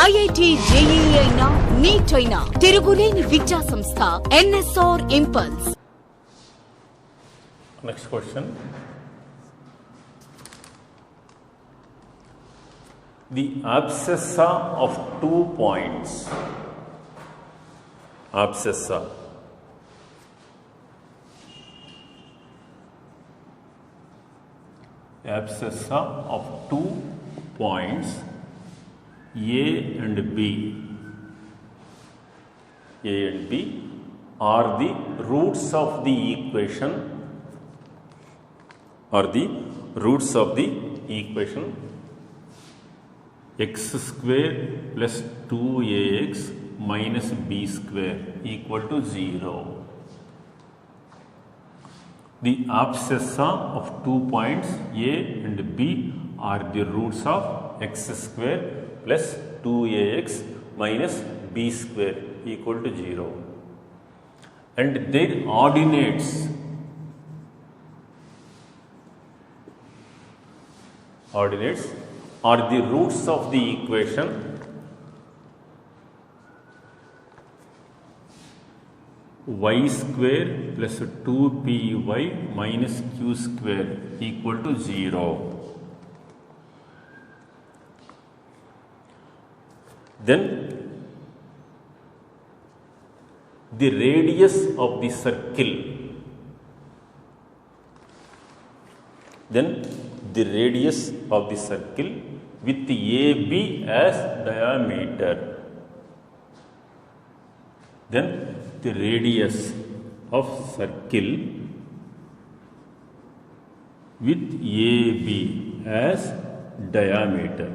IIT JEE అయినా neat అయినా తిరుగులేని విద్యా సంస్థ NSR impulse. Next question. The abscissa of 2 points. Abscissa. Abscissa of 2 points A and B. A and B are the roots of the equation. X square plus 2ax minus b square equal to 0. The abscissa of 2 points A and B are the roots of x square plus 2ax minus b square equal to 0. And their ordinates are the roots of the equation y square plus 2py minus q square equal to 0. Then the radius of the circle with AB as diameter. Then the radius of circle with AB as diameter.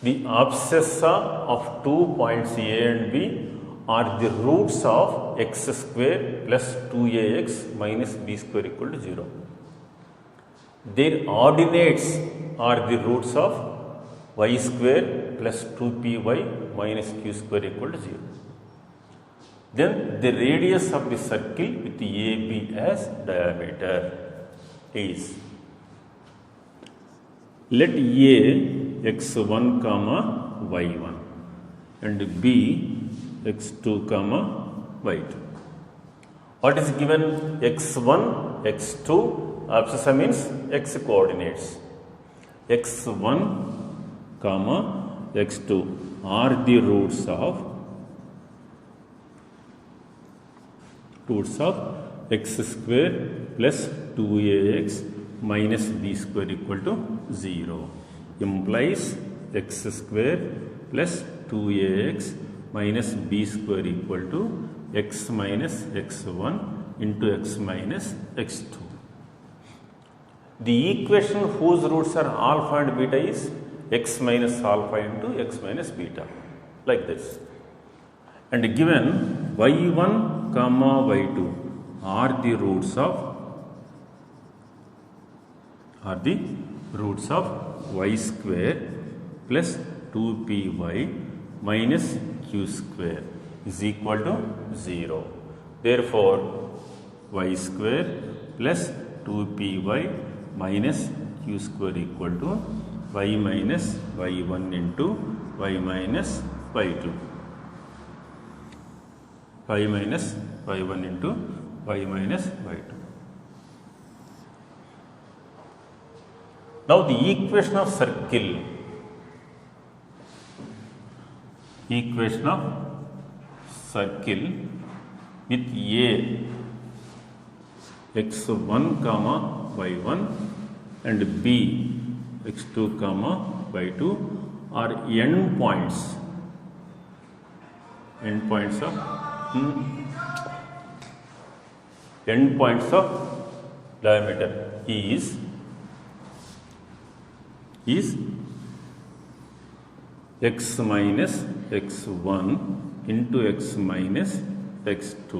The abscissa of 2 points A and B are the roots of x square plus 2ax minus b square equal to 0. Their ordinates are the roots of y square plus 2py minus q square equal to 0. Then the radius of the circle with the AB as diameter is, let A x1 comma y1 and B x2 comma y2. What is given? x1, x2, abscissa means x coordinates. x1 comma x2 are the roots of x square plus 2ax minus b square equal to 0. Implies x square plus 2ax minus b square equal to x minus x1 into x minus x2. The equation whose roots are alpha and beta is x minus alpha into x minus beta, like this. And given y1 comma y2 are the roots of y square plus 2py minus q square is equal to 0. Therefore, y square plus 2py minus q square equal to y minus y1 into y minus y2. Y minus y1 into y minus y2. Now the equation of circle with A x1 comma y1 and B x2 comma y2 are endpoints of diameter is x minus x1 into x minus x2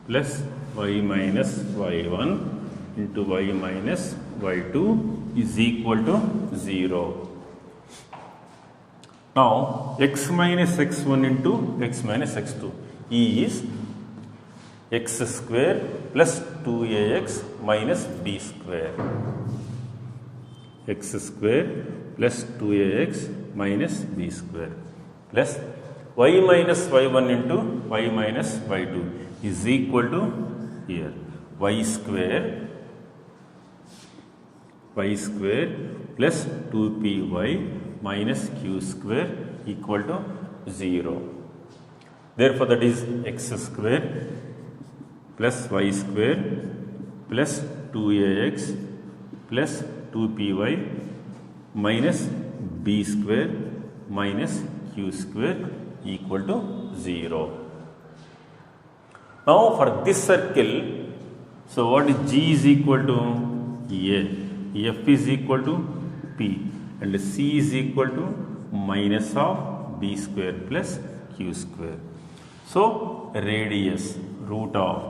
plus y minus y1 into y minus y2 is equal to 0. Now x minus x1 into x minus x2 is x square plus 2ax minus b square. x square plus 2ax minus b square plus y minus y1 into y minus y2 is equal to here y square plus 2py minus q square equal to 0. Therefore, that is x square plus y square plus 2ax plus 2py minus b square minus q square equal to 0. Now, for this circle, so what is G is equal to A, F is equal to P, and C is equal to minus of B square plus Q square. So, radius root of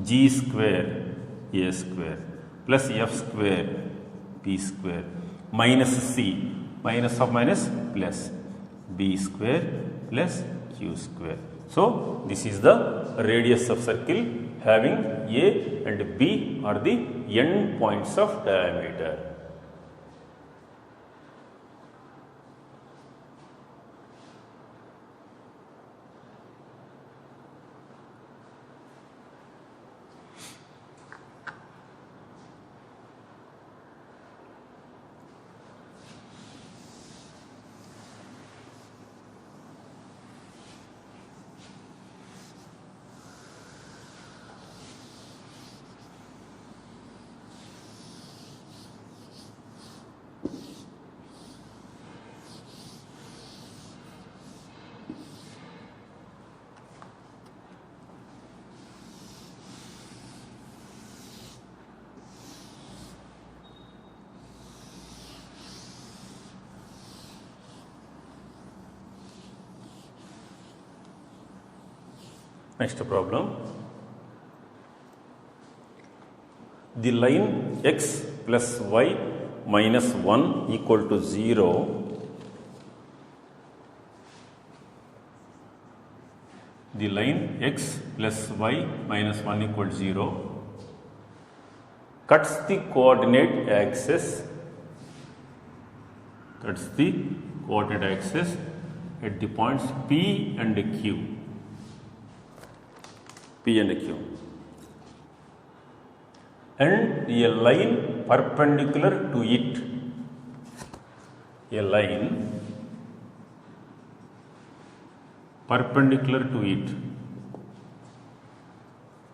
G square A square plus F square P square minus C, minus of minus plus B square plus Q square. So, this is the radius of circle having A and B are the end points of diameter. Next problem. The line x plus y minus 1 equal to 0. The line x plus y minus 1 equal to 0 cuts the coordinate axis at the points P and Q. And a line perpendicular to it,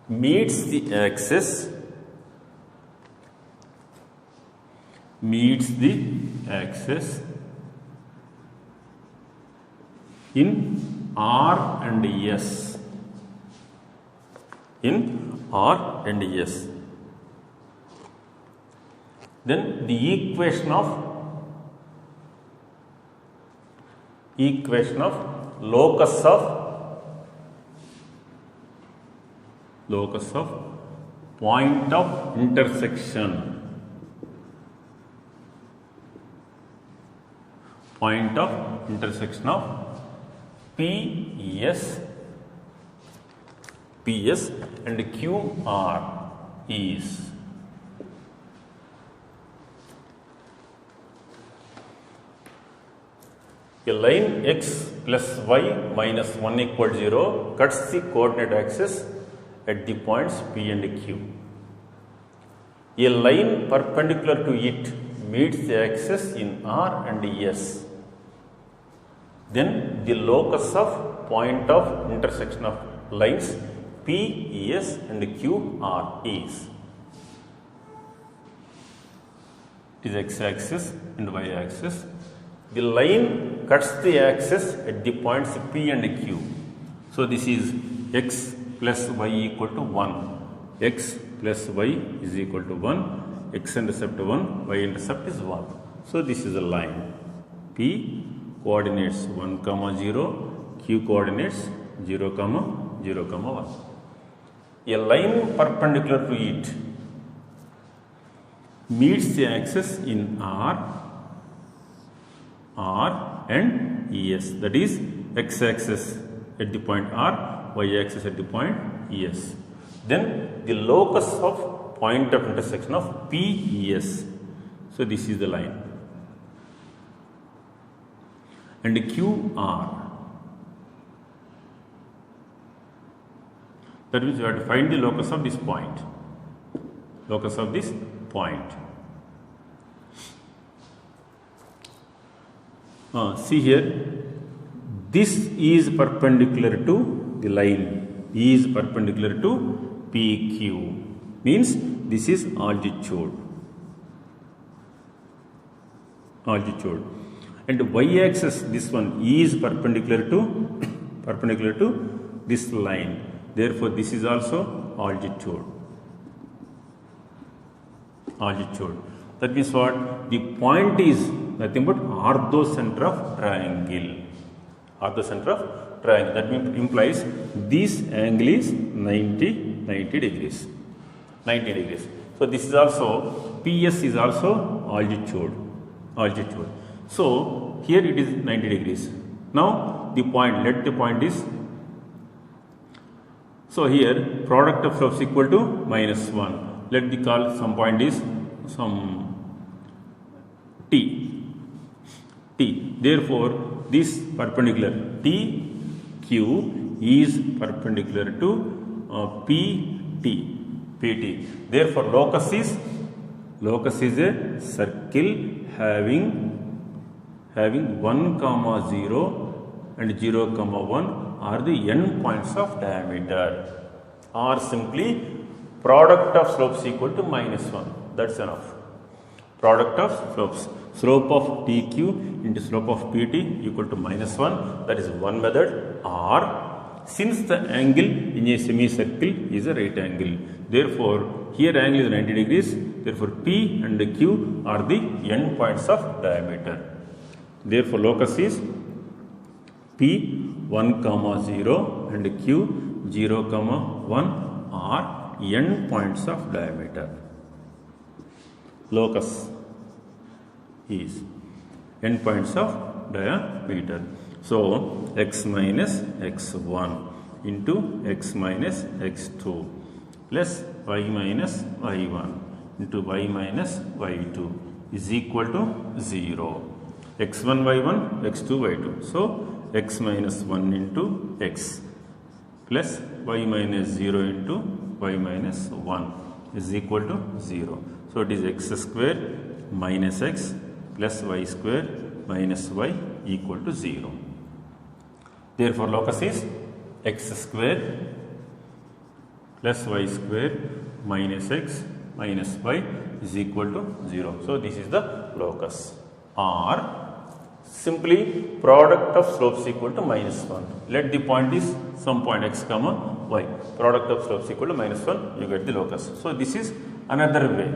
meets the axis in R and S. Then the equation of locus of point of intersection of PS and QR is a line x plus y minus 1 equal 0 cuts the coordinate axis at the points P and Q. A line perpendicular to it meets the axis in R and S. Then the locus of point of intersection of lines P, S and Q R is. It is x-axis and y-axis. The line cuts the axis at the points P and Q. So, this is x plus y equal to 1. X plus y is equal to 1. X-intercept 1, y-intercept is 1. So, this is a line. P coordinates 1, 0, Q coordinates 0, 0, 1. A line perpendicular to it meets the axis in R and S. That is x-axis at the point R, y-axis at the point S. Then the locus of point of intersection of P, S. So, So this is the line. And QR. That means you have to find the locus of this point. Locus of this point. See here, this is perpendicular to the line, is perpendicular to PQ, means this is altitude. And y-axis, this one is perpendicular to this line. Therefore, this is also altitude. That means what? The point is nothing but orthocenter of triangle. That implies this angle is 90 degrees. So this is also, PS is also altitude. So here it is 90 degrees. Now the point, let the point is, so here product of slopes equal to -1. Let the call some point is some T. Therefore, this perpendicular TQ is perpendicular to PT. Therefore, locus is a circle having 1, 0 and 0, 1 are the end points of diameter, or simply product of slopes equal to -1. That's enough. Product of slopes. Slope of TQ into slope of PT equal to -1. That is one method. Or since the angle in a semicircle is a right angle, therefore here angle is 90 degrees. Therefore P and Q are the end points of diameter. Therefore locus is P 1, 0 and Q 0, 1 are end points of diameter. Locus is end points of diameter. So x minus x1 into x minus x2 plus y minus y1 into y minus y2 is equal to 0. x1 y1, x2 y2. So x minus 1 into x plus y minus 0 into y minus 1 is equal to 0. So it is x square minus x plus y square minus y equal to 0. Therefore locus is x square plus y square minus x minus y is equal to 0. So this is the locus. Or simply product of slopes equal to -1. Let the point is some point x comma y. Product of slopes equal to -1, you get the locus. So this is another way.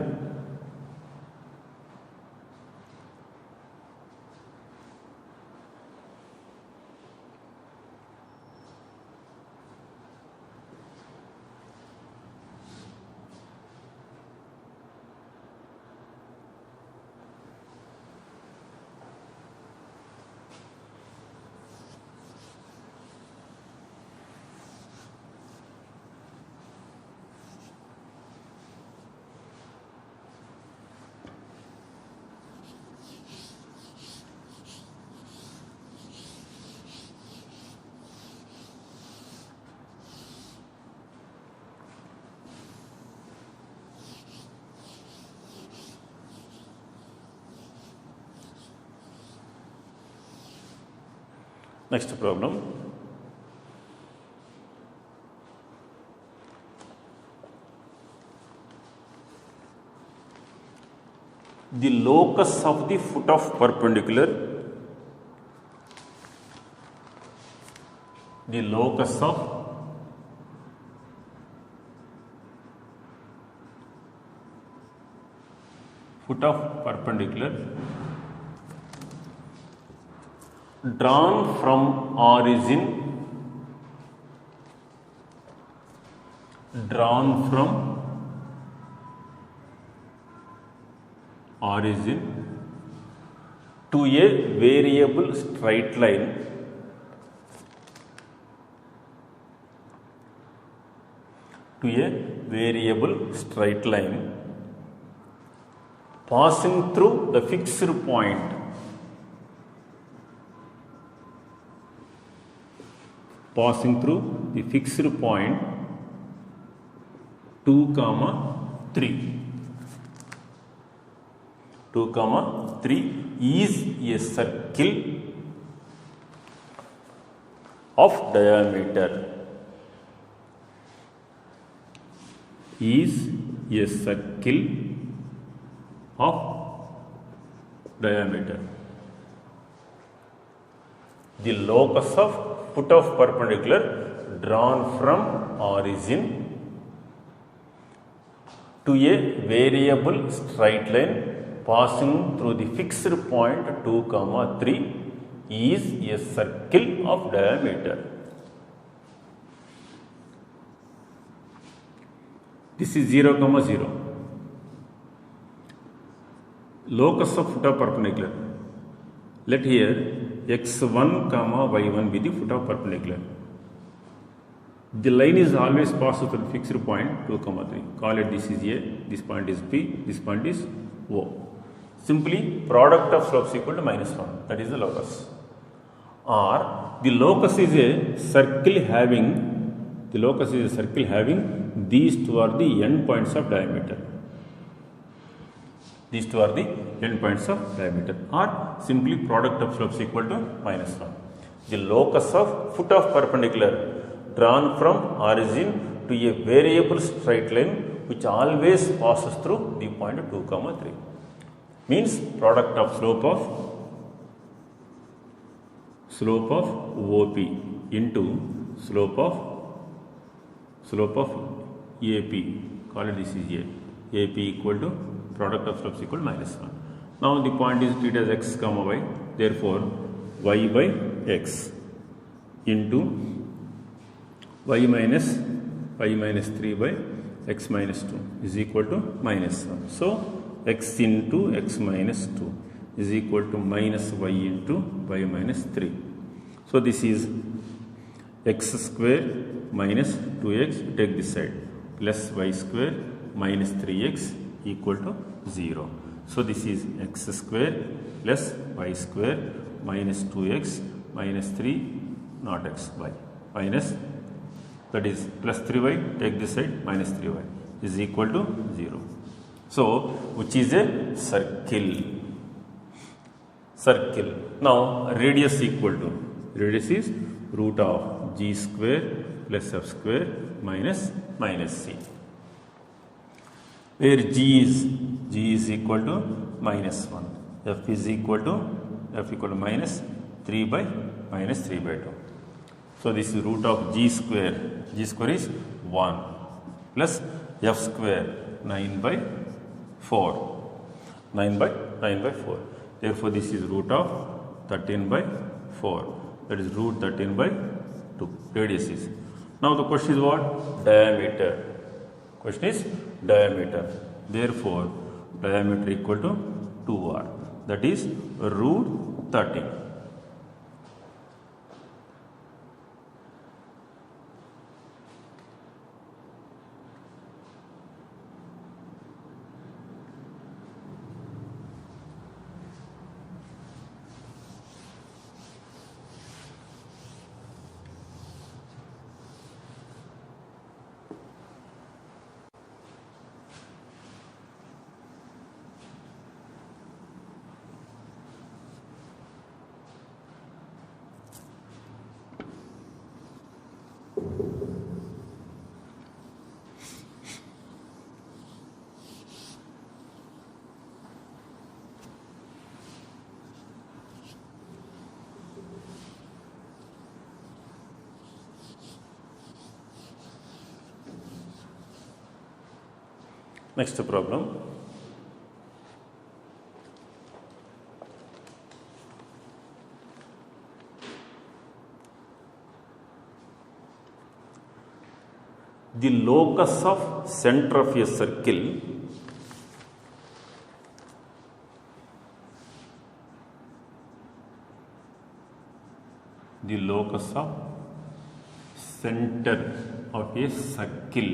Next problem. The locus of the foot of perpendicular, the locus of foot of perpendicular drawn from origin, to a variable straight line passing through the fixed point passing through the fixed point 2 comma 3 2 comma 3 is a circle of diameter is a circle of diameter. The locus of foot of perpendicular drawn from origin to a variable straight line passing through the fixed point 2 comma 3 is a circle of diameter. This is 0 comma 0. Locus of foot of perpendicular. Let here x1 comma y1 be the foot of perpendicular. The line is always passed through the fixed point 2 comma 3. Call it this is A, this point is B, this point is O. Simply product of slopes equal to -1. That is the locus. Or the locus is a circle having these two are the end points of diameter. These two are the end points of diameter. Or simply product of slopes equal to -1. The locus of foot of perpendicular drawn from origin to a variable straight line which always passes through the point 2 comma 3 means product of slope of OP into slope of AP. Call it this is A. AP equal to product of slopes equal to -1. Now the point is treated as x comma y. Therefore y by x into y minus 3 by x minus 2 is equal to -1. So x into x minus 2 is equal to minus y into y minus 3. So this is x square minus 2x, take this side, plus y square minus 3x equal to 0. So this is x square plus y square minus 2x minus 3 not x y minus, that is plus 3y, take this side, minus 3y is equal to 0. So which is a circle. Now radius equal to, radius is root of g square plus f square minus c, where g is equal to -1, f is equal to minus 3 by 2. So this is root of g square is 1 plus f square 9 by 4. Therefore this is root of 13 by 4, that is root 13 by 2. Radius is. Now the question is what? Diameter. Therefore diameter equal to 2r, that is root 13. Next problem. The locus of center of a circle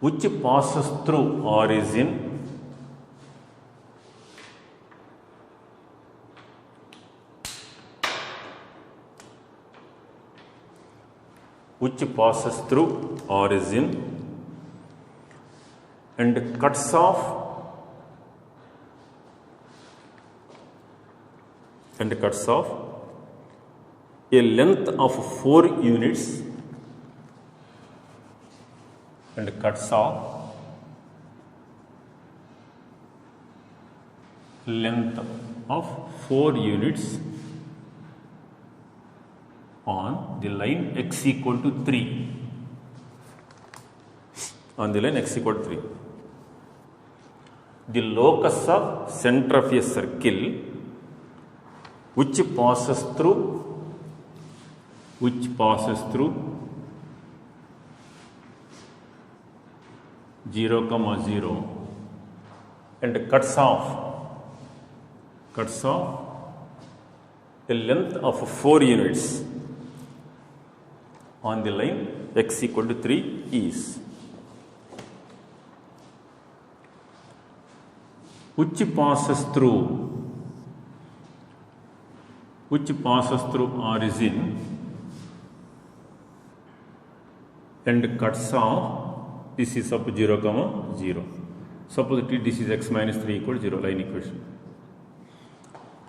which passes through origin and cuts off a length of 4 units on the line x equal to 3. The locus of center of a circle which passes through 0, 0 and cuts off a length of 4 units on the line x equal to 3 is which passes through origin and cuts off. This is up 0, 0. Suppose this is x minus 3 equal to 0, line equation.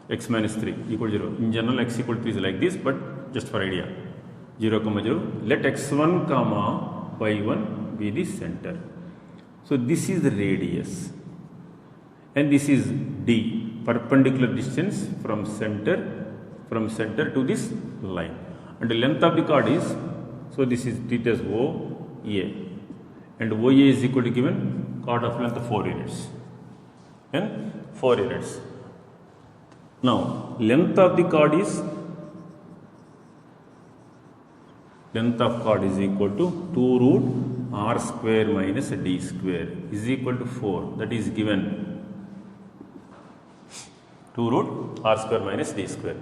X minus 3 equal to 0. In general, x equal to 3 is like this, but just for idea. 0, 0. Let x1, y1 be the center. So this is the radius. And this is d, perpendicular distance from center to this line. And the length of the chord is, so this is theta OA. And OA is equal to given chord of length 4 units. And 4 units. Now, length of chord is equal to 2 root r square minus d square is equal to 4. That is given 2 root r square minus d square.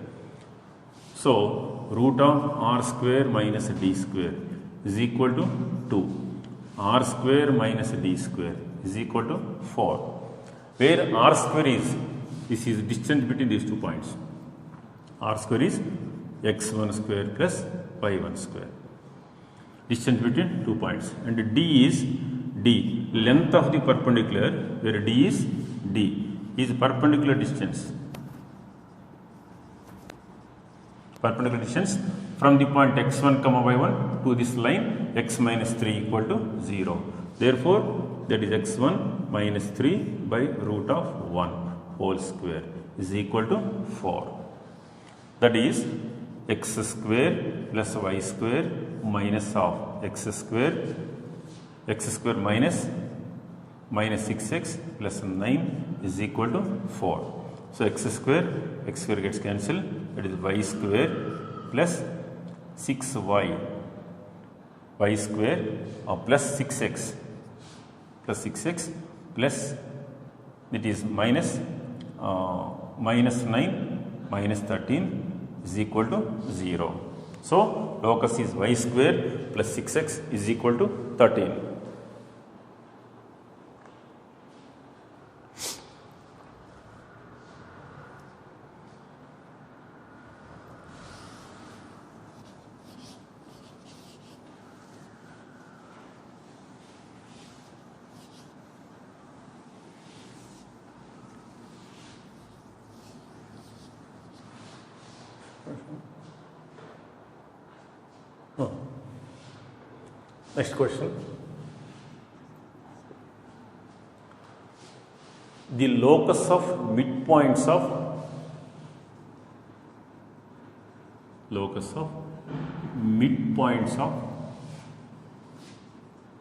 So, root of r square minus d square is equal to 2. R square minus d square is equal to 4. Where r square is, this is distance between these 2 points. R square is x1 square plus y1 square. Distance between 2 points. And d is length of the perpendicular, where d is perpendicular distance. Perpendicular distance from the point x1, y1 to this line x minus 3 equal to 0. Therefore, that is x1 minus 3 by root of 1 whole square is equal to 4. That is x square plus y square minus of x square minus 6x plus 9 is equal to 4. So x square gets cancelled. That is y square plus 6y square plus 6x plus it is minus 9 minus 13 is equal to 0. So locus is y square plus 6x is equal to 13. Next question. The locus of midpoints of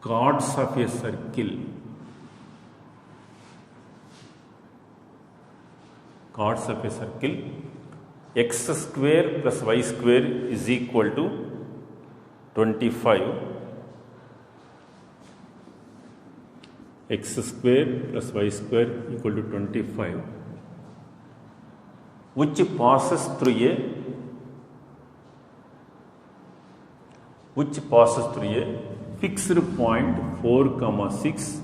chords of a circle x square plus y square is equal to 25. X square plus y square equal to 25, which passes through a fixed point 4 comma 6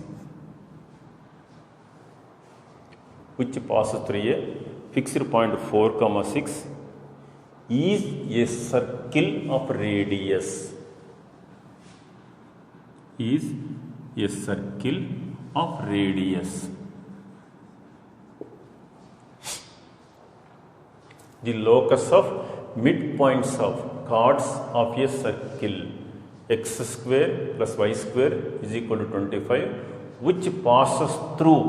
which passes through a fixed point 4 comma 6 is a circle of radius, is a circle of radius. The locus of midpoints of chords of a circle x square plus y square is equal to 25, which passes through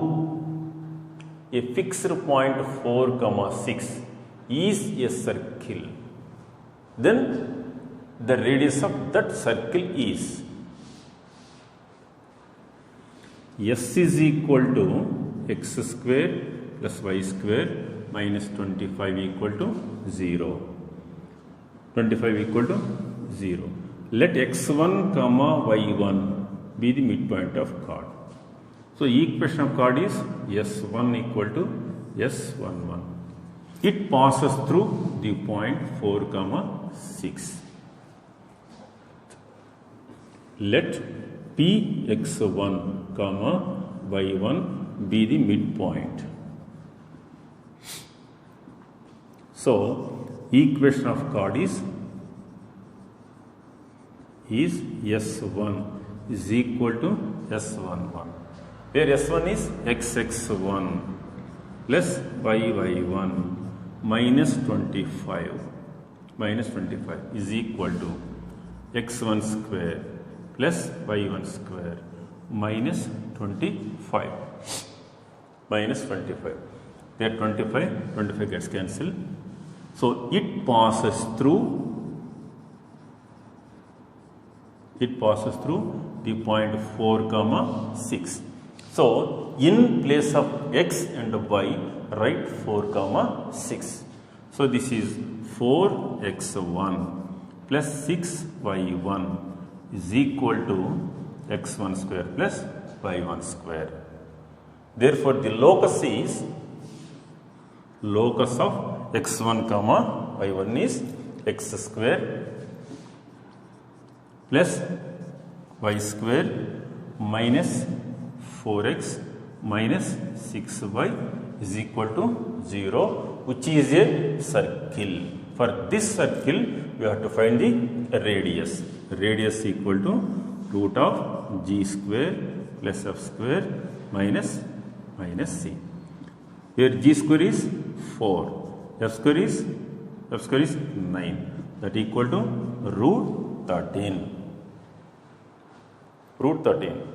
a fixed point 4 comma 6 is a circle. Then the radius of that circle is s is equal to x square plus y square minus 25 equal to 0. 25 equal to 0. Let x1 comma y1 be the midpoint of chord. So equation of chord is s1 equal to s11. It passes through the point 4 comma 6. Let px1 comma y1 be the midpoint. So equation of chord is s1 is equal to s11, where s1 is xx1 plus yy1 minus 25 is equal to x1 square plus y1 square minus 25. There 25 gets cancelled. So it passes through the point 4 comma 6. So in place of x and y, write 4 comma 6. So this is 4x1 plus 6y1 is equal to x1 square plus y1 square. Therefore the locus of x1 comma y1 is x square plus y square minus 4x minus 6y is equal to 0, which is a circle. For this circle, we have to find the radius. Radius equal to root of g square plus f square minus c. Here g square is 4, f square is 9. That equal to root 13. Root 13.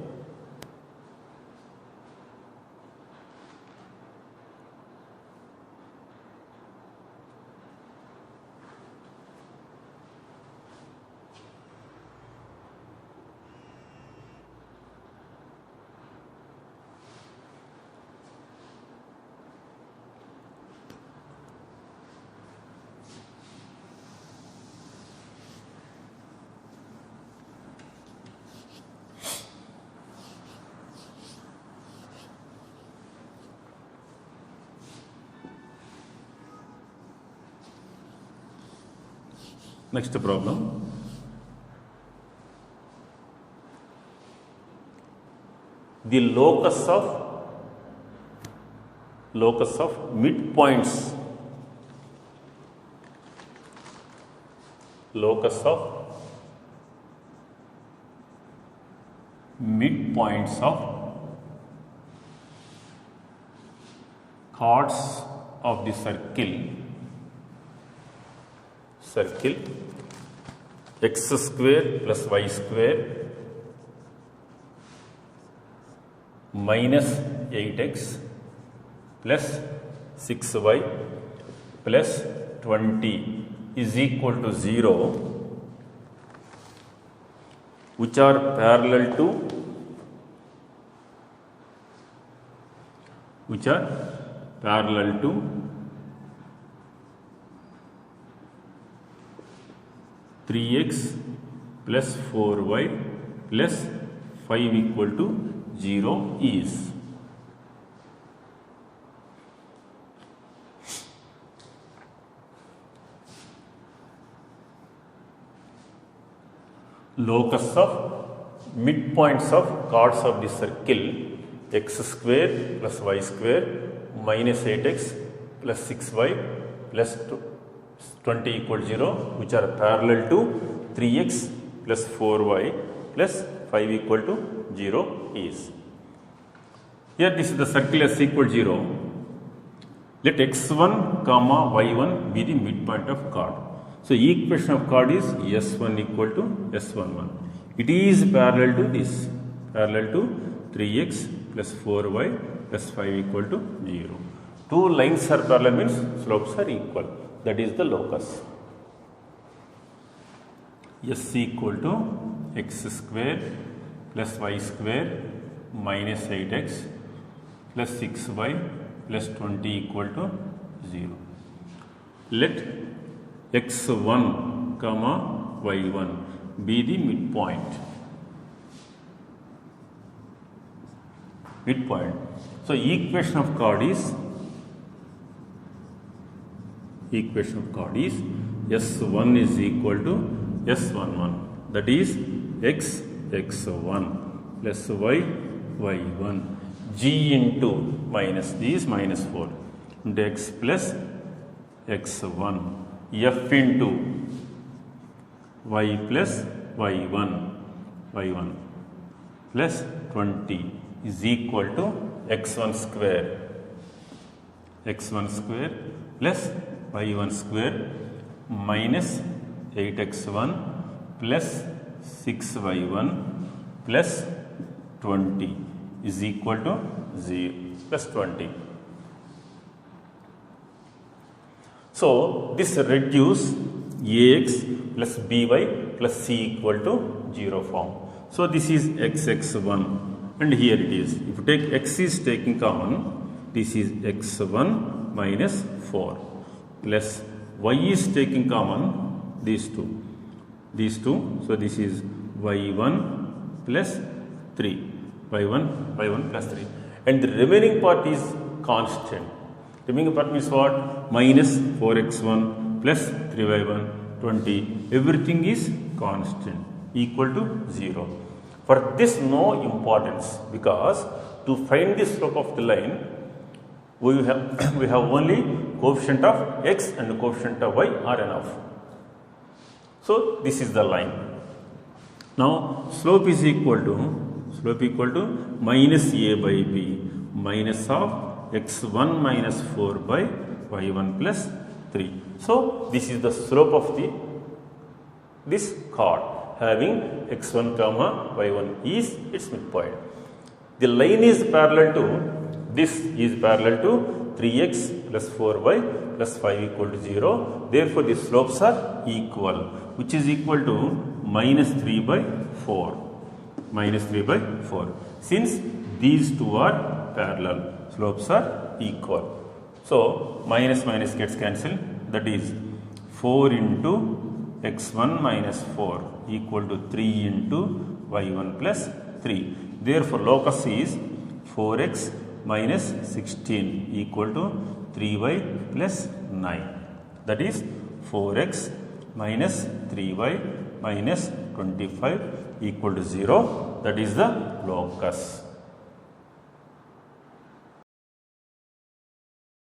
Next problem. The locus of midpoints of chords of the circle x square plus y square minus 8x plus 6y plus 20 is equal to 0, which are parallel to 3x plus 4y plus 5 equal to 0 is locus of midpoints of chords of the circle x square plus y square minus 8x plus 6y plus 20 equal 0, which are parallel to 3x plus 4y plus 5 equal to 0 is. Here this is the circle s equal 0. Let x1 comma y1 be the midpoint of chord. So equation of chord is s1 equal to s11. It is parallel to this, parallel to 3x plus 4y plus 5 equal to 0. Two lines are parallel means slopes are equal. That is the locus. S equal to x square plus y square minus 8x plus 6y plus 20 equal to 0. Let x1 comma y1 be the midpoint. So equation of chord is s1 is equal to s11. That is x1 plus y1 g into minus these minus 4 into x plus x1 f into y plus y1 plus 20 is equal to x1 square plus y1 square minus 8x1 plus 6y1 plus 20 is equal to 0 plus 20. So this reduce ax plus by plus c equal to 0 form. So this is x1 and here it is. If you take x is taking common, this is x1 minus 4 plus y is taking common these two. So this is y1 plus 3. y1 plus 3. And the remaining part is constant. Remaining part means what? Minus 4x1 plus 3y1, 20. Everything is constant, equal to 0. For this, no importance, because to find the slope of the line, we have only coefficient of x and coefficient of y are enough. So this is the line. Now slope is equal to minus a by b minus of x1 minus 4 by y1 plus 3. So this is the slope of this chord having x1 comma y1 is its midpoint. The line is parallel to 3x plus 4y plus 5 equal to 0. Therefore the slopes are equal, which is equal to minus 3 by 4. Since these two are parallel, slopes are equal. So minus gets cancelled. That is 4 into x1 minus 4 equal to 3 into y1 plus 3. Therefore locus is 4x minus 16 equal to 3y plus 9. That is 4x minus 3y minus 25 equal to 0. That is the locus.